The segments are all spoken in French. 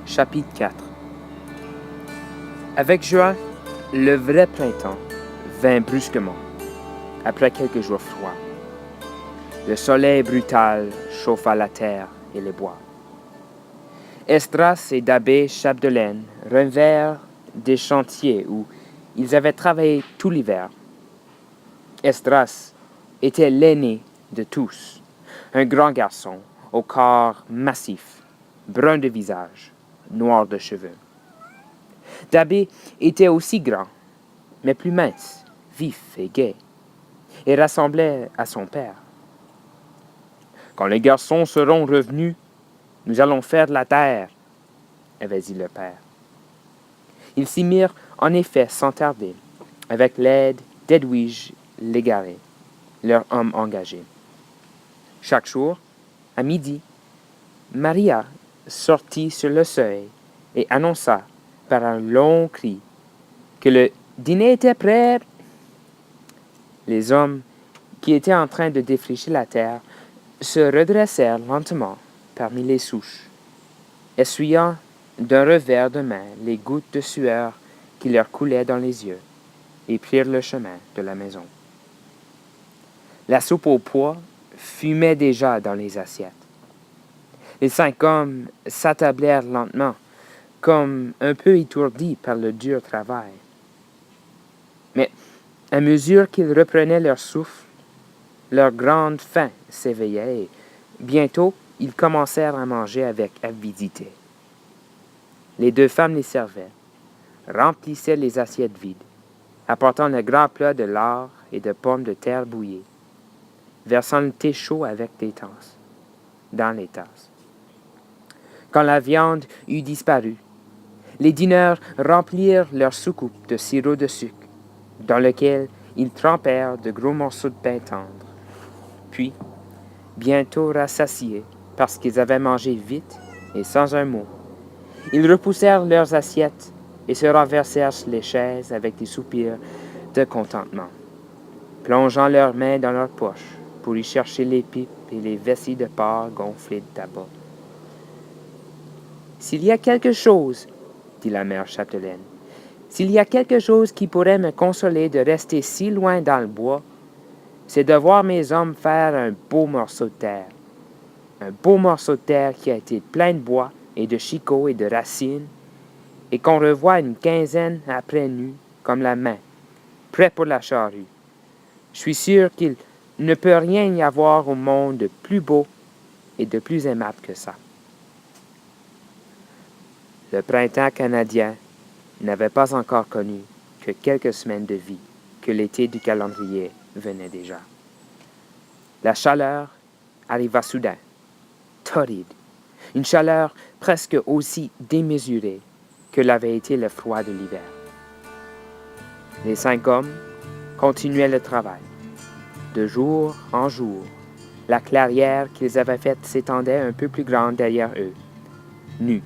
Chapitre 4. Avec juin, le vrai printemps vint brusquement, après quelques jours froids. Le soleil brutal chauffa la terre et les bois. Esdras et Da'Bé Chapdelaine revinrent des chantiers où ils avaient travaillé tout l'hiver. Esdras était l'aîné de tous, un grand garçon au corps massif, brun de visage, noir de cheveux. Da'Bé était aussi grand, mais plus mince, vif et gai, et ressemblait à son père. Quand les garçons seront revenus, nous allons faire la terre, avait dit le père. Ils s'y mirent en effet sans tarder, avec l'aide d'Edwige Légaré, leur homme engagé. Chaque jour, à midi, Maria sortit sur le seuil et annonça par un long cri que le dîner était prêt. Les hommes qui étaient en train de défricher la terre se redressèrent lentement parmi les souches, essuyant d'un revers de main les gouttes de sueur qui leur coulaient dans les yeux, et prirent le chemin de la maison. La soupe aux pois fumait déjà dans les assiettes. Les 5 hommes s'attablèrent lentement, comme un peu étourdis par le dur travail. Mais à mesure qu'ils reprenaient leur souffle, leur grande faim s'éveillait et bientôt ils commencèrent à manger avec avidité. Les 2 femmes les servaient, remplissaient les assiettes vides, apportant le grand plat de lard et de pommes de terre bouillies, versant le thé chaud avec des tasses, dans les tasses. Quand la viande eut disparu, les dîneurs remplirent leurs soucoupes de sirop de sucre, dans lequel ils trempèrent de gros morceaux de pain tendre. Puis, bientôt rassasiés parce qu'ils avaient mangé vite et sans un mot, ils repoussèrent leurs assiettes et se renversèrent sur les chaises avec des soupirs de contentement, plongeant leurs mains dans leurs poches pour y chercher les pipes et les vessies de porc gonflées de tabac. « S'il y a quelque chose, dit la mère Chapdelaine, s'il y a quelque chose qui pourrait me consoler de rester si loin dans le bois, c'est de voir mes hommes faire un beau morceau de terre. Un beau morceau de terre qui a été plein de bois et de chicots et de racines, et qu'on revoit une quinzaine après nu, comme la main, prêt pour la charrue. Je suis sûr qu'il ne peut rien y avoir au monde de plus beau et de plus aimable que ça. » Le printemps canadien n'avait pas encore connu que quelques semaines de vie, que l'été du calendrier venait déjà. La chaleur arriva soudain, torride, une chaleur presque aussi démesurée que l'avait été le froid de l'hiver. Les 5 hommes continuaient le travail. De jour en jour, la clairière qu'ils avaient faite s'étendait un peu plus grande derrière eux, nue,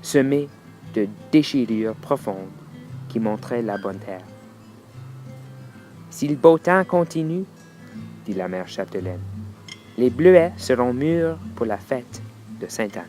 semée de déchirures profondes qui montraient la bonne terre. « Si le beau temps continue, dit la mère Chapdelaine, les bleuets seront mûrs pour la fête de Sainte-Anne. »